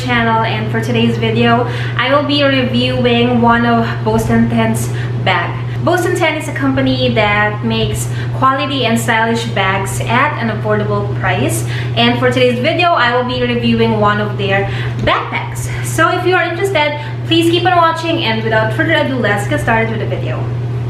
channel, and for today's video I will be reviewing one of Bostanten's bag. Bostanten is a company that makes quality and stylish bags at an affordable price, and for today's video I will be reviewing one of their backpacks. So if you are interested, please keep on watching, and without further ado, let's get started with the video.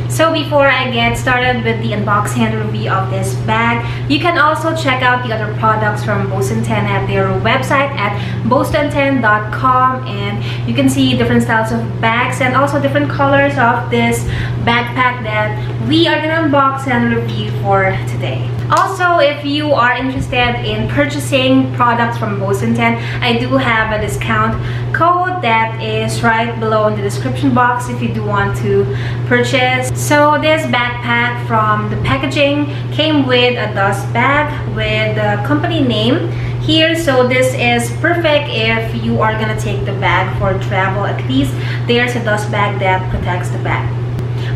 So before I get started with the unboxing and review of this bag, you can also check out the other products from Bostanten at their website at bostanten.com, and you can see different styles of bags and also different colors of this backpack that we are gonna unbox and review for today. Also, if you are interested in purchasing products from Bostanten, I do have a discount code that is right below in the description box if you do want to purchase. So this backpack, from the packaging, came with a dust bag with the company name here. So this is perfect if you are gonna take the bag for travel. At least there's a dust bag that protects the bag.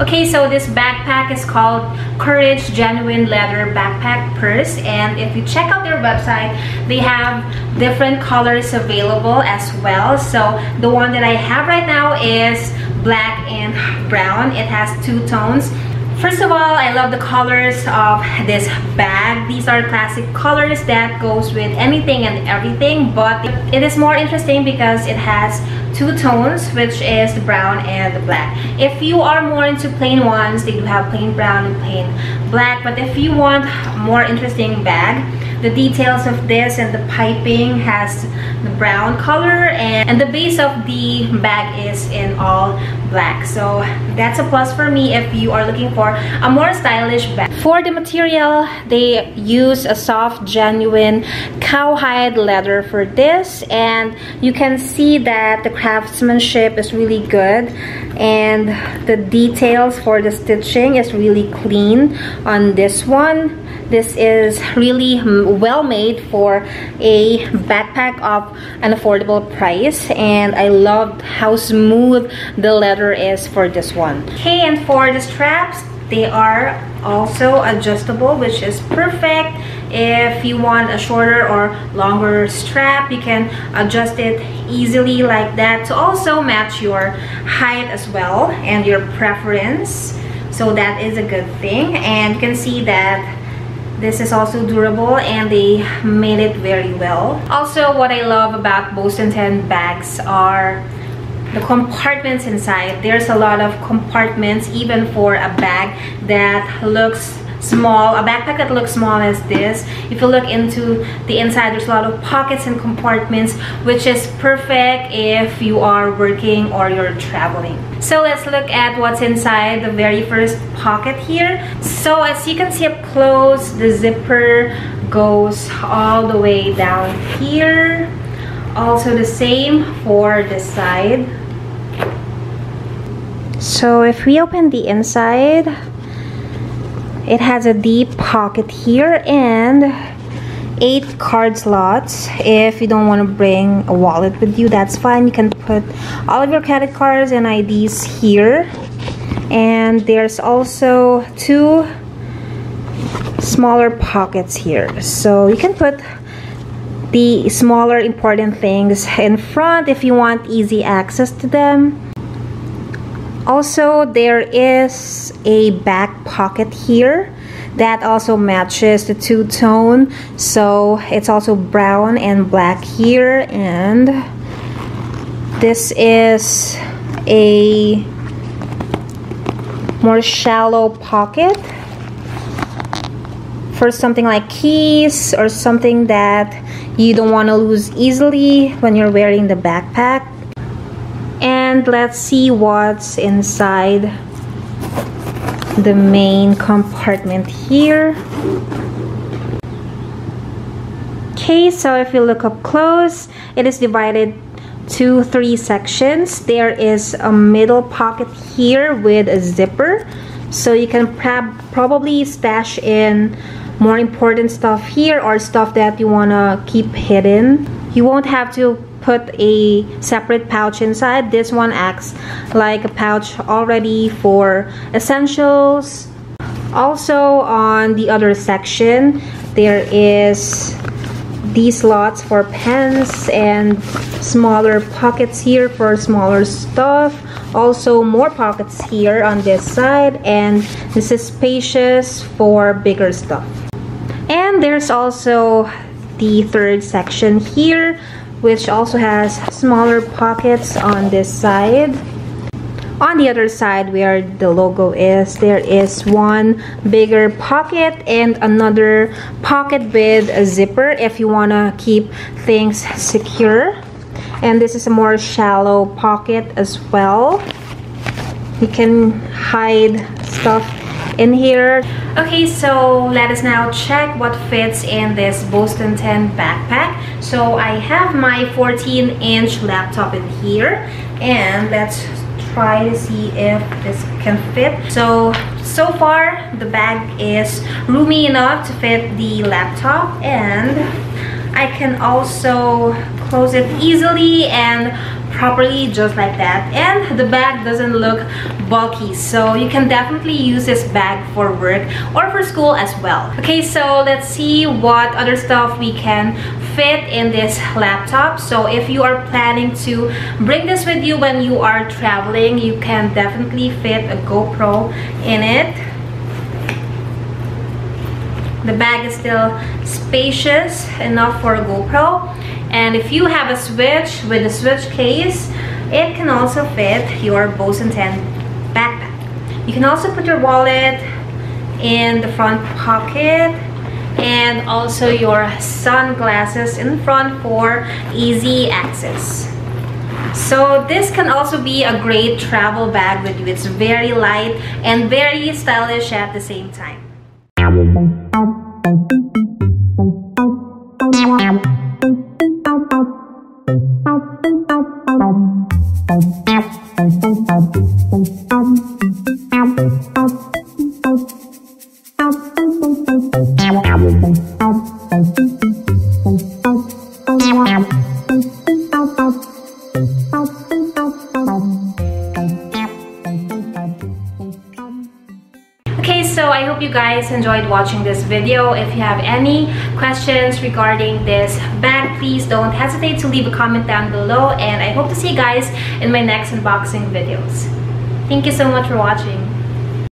Okay, so this backpack is called Courage Genuine Leather Backpack Purse, and if you check out their website, they have different colors available as well. So the one that I have right now is black and brown. It has two tones. First of all, I love the colors of this bag. These are classic colors that goes with anything and everything, but it is more interesting because it has two tones, which is the brown and the black. If you are more into plain ones, they do have plain brown and plain black, but if you want a more interesting bag, the details of this and the piping has the brown color, and the base of the bag is in all black. So that's a plus for me if you are looking for a more stylish bag. For the material, they use a soft, genuine cowhide leather for this, and you can see that the craftsmanship is really good, and the details for the stitching is really clean on this one. This is really well made for a backpack of an affordable price, and I loved how smooth the leather is for this one. Okay, and for the straps, they are also adjustable, which is perfect. If you want a shorter or longer strap, you can adjust it easily like that to also match your height as well and your preference. So that is a good thing, and you can see that this is also durable and they made it very well. Also, what I love about Bostanten bags are the compartments inside. There's a lot of compartments even for a bag that looks small, a backpack that looks small as this. If you look into the inside, there's a lot of pockets and compartments, which is perfect if you are working or you're traveling. So let's look at what's inside the very first pocket here. So as you can see up close, the zipper goes all the way down here. Also the same for this side. So if we open the inside, it has a deep pocket here and 8 card slots. If you don't want to bring a wallet with you, that's fine. You can put all of your credit cards and IDs here. And there's also 2 smaller pockets here. So you can put the smaller important things in front if you want easy access to them. Also, there is a back pocket here that also matches the two-tone, so it's also brown and black here, and this is a more shallow pocket for something like keys or something that you don't want to lose easily when you're wearing the backpack. And let's see what's inside the main compartment here. Okay, so if you look up close, it is divided to 3 sections. There is a middle pocket here with a zipper, so you can probably stash in more important stuff here or stuff that you want to keep hidden. You won't have to put a separate pouch inside. This one acts like a pouch already for essentials. Also, on the other section, there is these slots for pens and smaller pockets here for smaller stuff. Also more pockets here on this side, and this is spacious for bigger stuff. And there's also the third section here, which also has smaller pockets on this side. On the other side where the logo is, there is one bigger pocket and another pocket with a zipper if you want to keep things secure. And this is a more shallow pocket as well. You can hide stuff in here. Okay, so let us now check what fits in this Bostanten backpack. So I have my 14-inch laptop in here, and let's try to see if this can fit. So far the bag is roomy enough to fit the laptop, and I can also close it easily and properly, just like that. And the bag doesn't look bulky, so you can definitely use this bag for work or for school as well. Okay, so let's see what other stuff we can fit in this laptop. So if you are planning to bring this with you when you are traveling, you can definitely fit a GoPro in it. The bag is still spacious enough for a GoPro, and if you have a Switch with a Switch case, it can also fit your Bostanten backpack. You can also put your wallet in the front pocket, and also your sunglasses in front for easy access. So this can also be a great travel bag with you. It's very light and very stylish at the same time. Okay, so I hope you guys enjoyed watching this video. If you have any questions regarding this bag, please don't hesitate to leave a comment down below, and I hope to see you guys in my next unboxing videos. Thank you so much for watching.